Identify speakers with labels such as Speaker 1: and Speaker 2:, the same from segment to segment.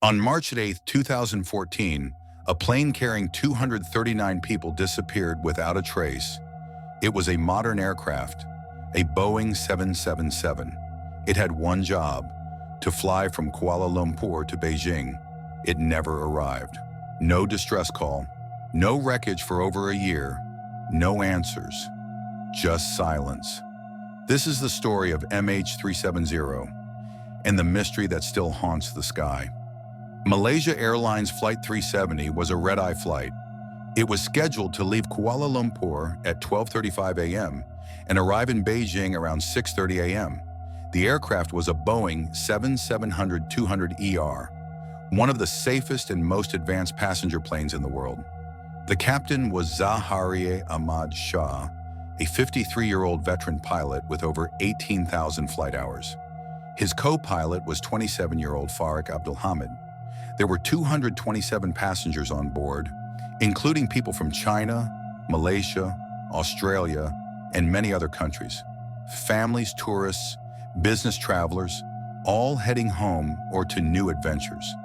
Speaker 1: On March 8, 2014, a plane carrying 239 people disappeared without a trace. It was a modern aircraft, a Boeing 777. It had one job, to fly from Kuala Lumpur to Beijing. It never arrived. No distress call, no wreckage for over a year, no answers, just silence. This is the story of MH370 and the mystery that still haunts the sky. Malaysia Airlines Flight 370 was a red-eye flight. It was scheduled to leave Kuala Lumpur at 12:35 a.m. and arrive in Beijing around 6:30 a.m. The aircraft was a Boeing 777-200ER, one of the safest and most advanced passenger planes in the world. The captain was Zaharieh Ahmad Shah, a 53-year-old veteran pilot with over 18,000 flight hours. His co-pilot was 27-year-old Farooq Abdulhamid. There were 227 passengers on board, including people from China, Malaysia, Australia, and many other countries. Families, tourists, business travelers, all heading home or to new adventures.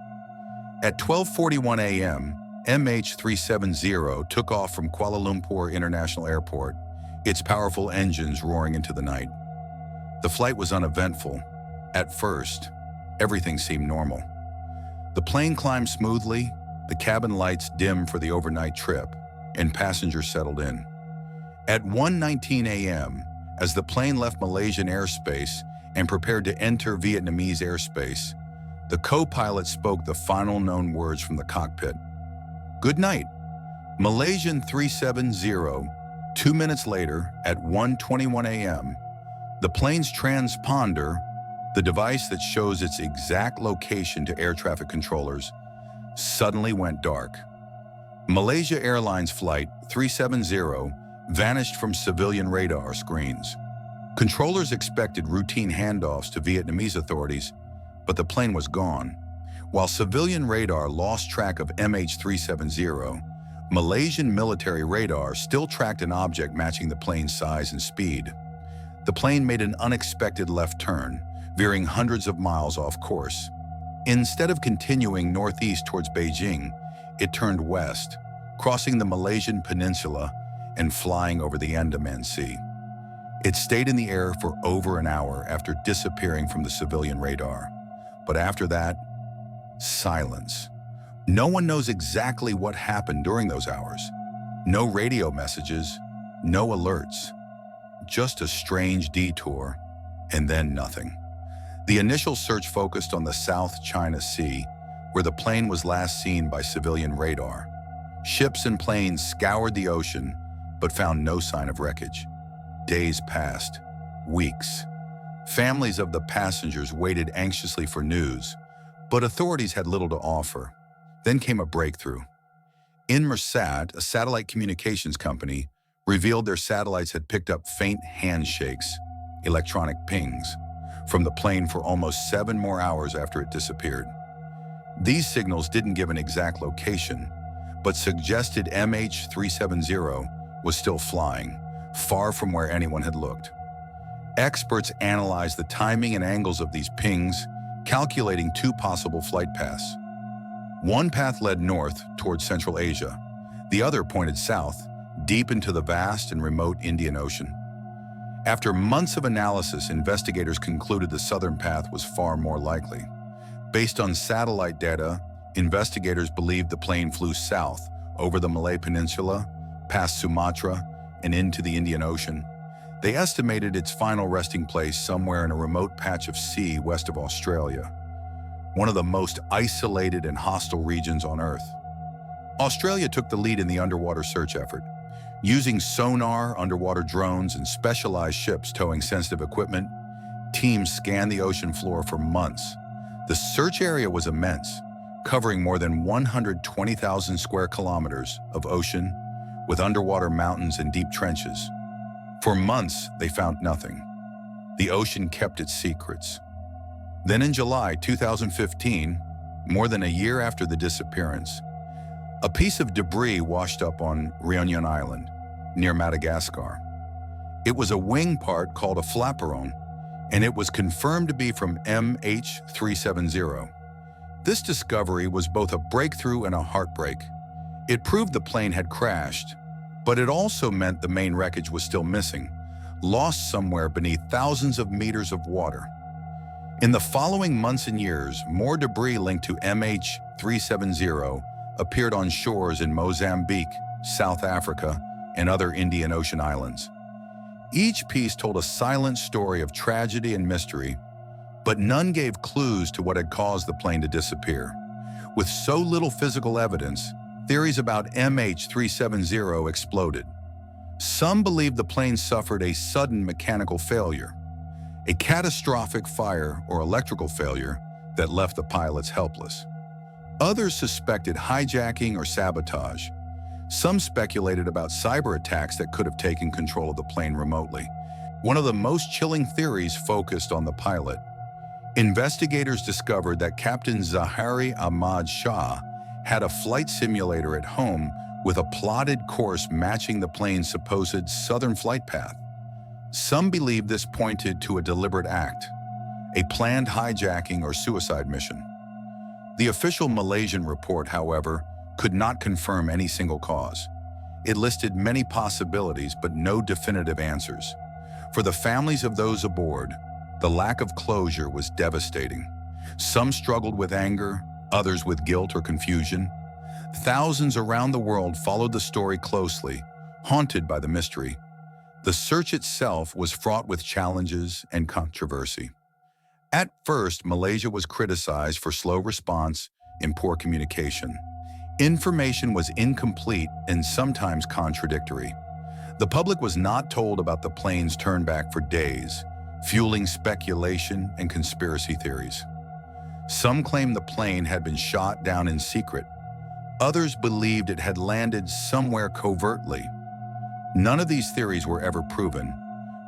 Speaker 1: At 12:41 a.m., MH370 took off from Kuala Lumpur International Airport, its powerful engines roaring into the night. The flight was uneventful. At first, everything seemed normal. The plane climbed smoothly, the cabin lights dimmed for the overnight trip, and passengers settled in. At 1:19 a.m., as the plane left Malaysian airspace and prepared to enter Vietnamese airspace, the co-pilot spoke the final known words from the cockpit. "Good night, Malaysian 370. 2 minutes later, at 1:21 a.m., the plane's transponder, the device that shows its exact location to air traffic controllers, suddenly went dark. Malaysia Airlines Flight 370 vanished from civilian radar screens. Controllers expected routine handoffs to Vietnamese authorities, but the plane was gone. While civilian radar lost track of MH370, Malaysian military radar still tracked an object matching the plane's size and speed. The plane made an unexpected left turn, veering hundreds of miles off course. Instead of continuing northeast towards Beijing, it turned west, crossing the Malaysian peninsula and flying over the Andaman Sea. It stayed in the air for over an hour after disappearing from the civilian radar. But after that, silence. No one knows exactly what happened during those hours. No radio messages, no alerts. Just a strange detour, and then nothing. The initial search focused on the South China Sea, where the plane was last seen by civilian radar. Ships and planes scoured the ocean, but found no sign of wreckage. Days passed, weeks. Families of the passengers waited anxiously for news, but authorities had little to offer. Then came a breakthrough. Inmarsat, a satellite communications company, revealed their satellites had picked up faint handshakes, electronic pings, from the plane for almost 7 more hours after it disappeared. These signals didn't give an exact location, but suggested MH370 was still flying, far from where anyone had looked. Experts analyzed the timing and angles of these pings, calculating 2 possible flight paths. One path led north towards Central Asia. The other pointed south, deep into the vast and remote Indian Ocean. After months of analysis, investigators concluded the southern path was far more likely. Based on satellite data, investigators believed the plane flew south over the Malay Peninsula, past Sumatra, and into the Indian Ocean. They estimated its final resting place somewhere in a remote patch of sea west of Australia, one of the most isolated and hostile regions on Earth. Australia took the lead in the underwater search effort. Using sonar, underwater drones, and specialized ships towing sensitive equipment, teams scanned the ocean floor for months. The search area was immense, covering more than 120,000 square kilometers of ocean, with underwater mountains and deep trenches. For months, they found nothing. The ocean kept its secrets. Then in July 2015, more than a year after the disappearance, a piece of debris washed up on Réunion Island, near Madagascar. It was a wing part called a flaperon, and it was confirmed to be from MH370. This discovery was both a breakthrough and a heartbreak. It proved the plane had crashed, but it also meant the main wreckage was still missing, lost somewhere beneath thousands of meters of water. In the following months and years, more debris linked to MH370 appeared on shores in Mozambique, South Africa, and other Indian Ocean islands. Each piece told a silent story of tragedy and mystery, but none gave clues to what had caused the plane to disappear. With so little physical evidence, theories about MH370 exploded. Some believed the plane suffered a sudden mechanical failure, a catastrophic fire or electrical failure that left the pilots helpless. Others suspected hijacking or sabotage. Some speculated about cyber attacks that could have taken control of the plane remotely. One of the most chilling theories focused on the pilot. Investigators discovered that Captain Zahari Ahmad Shah had a flight simulator at home with a plotted course matching the plane's supposed southern flight path. Some believe this pointed to a deliberate act, a planned hijacking or suicide mission. The official Malaysian report, however, could not confirm any single cause. It listed many possibilities but no definitive answers. For the families of those aboard, the lack of closure was devastating. Some struggled with anger, others with guilt or confusion. Thousands around the world followed the story closely, haunted by the mystery. The search itself was fraught with challenges and controversy. At first, Malaysia was criticized for slow response and poor communication. Information was incomplete and sometimes contradictory. The public was not told about the plane's turnback for days, fueling speculation and conspiracy theories. Some claimed the plane had been shot down in secret. Others believed it had landed somewhere covertly. None of these theories were ever proven,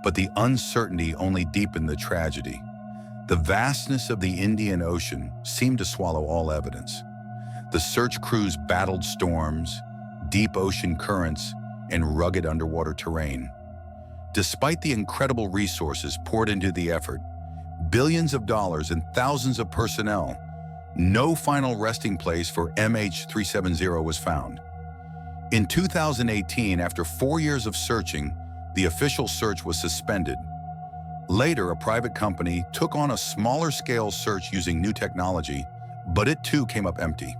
Speaker 1: but the uncertainty only deepened the tragedy. The vastness of the Indian Ocean seemed to swallow all evidence. The search crews battled storms, deep ocean currents, and rugged underwater terrain. Despite the incredible resources poured into the effort, billions of dollars and thousands of personnel, no final resting place for MH370 was found. In 2018, after 4 years of searching, the official search was suspended. Later, a private company took on a smaller-scale search using new technology, but it too came up empty.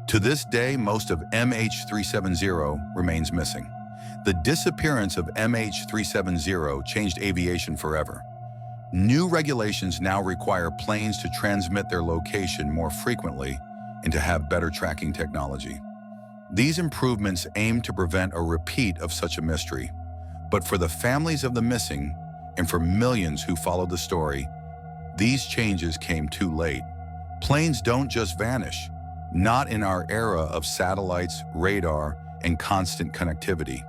Speaker 1: To this day, most of MH370 remains missing. The disappearance of MH370 changed aviation forever. New regulations now require planes to transmit their location more frequently and to have better tracking technology. These improvements aim to prevent a repeat of such a mystery. But for the families of the missing, and for millions who followed the story, these changes came too late. Planes don't just vanish, not in our era of satellites, radar, and constant connectivity.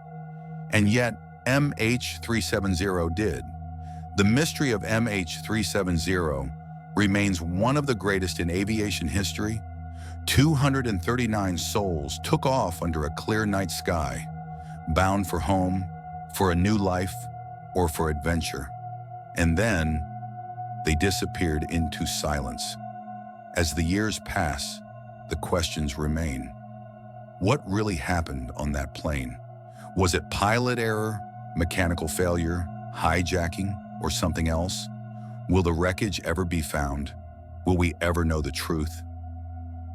Speaker 1: And yet, MH370 did. The mystery of MH370 remains one of the greatest in aviation history. 239 souls took off under a clear night sky, bound for home, for a new life, or for adventure. And then, they disappeared into silence. As the years pass, the questions remain. What really happened on that plane? Was it pilot error, mechanical failure, hijacking, or something else? Will the wreckage ever be found? Will we ever know the truth?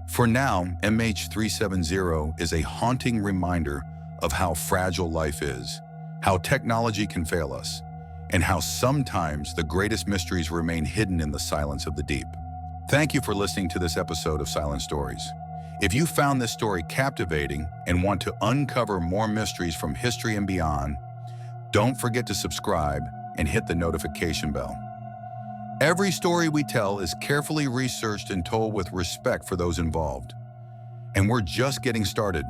Speaker 1: For now, MH370 is a haunting reminder of how fragile life is, how technology can fail us, and how sometimes the greatest mysteries remain hidden in the silence of the deep. Thank you for listening to this episode of Silent Stories. If you found this story captivating and want to uncover more mysteries from history and beyond, don't forget to subscribe and hit the notification bell. Every story we tell is carefully researched and told with respect for those involved. And we're just getting started.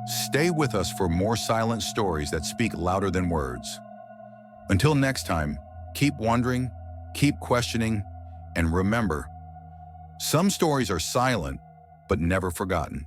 Speaker 1: Stay with us for more silent stories that speak louder than words. Until next time, keep wondering, keep questioning, and remember, some stories are silent, but never forgotten.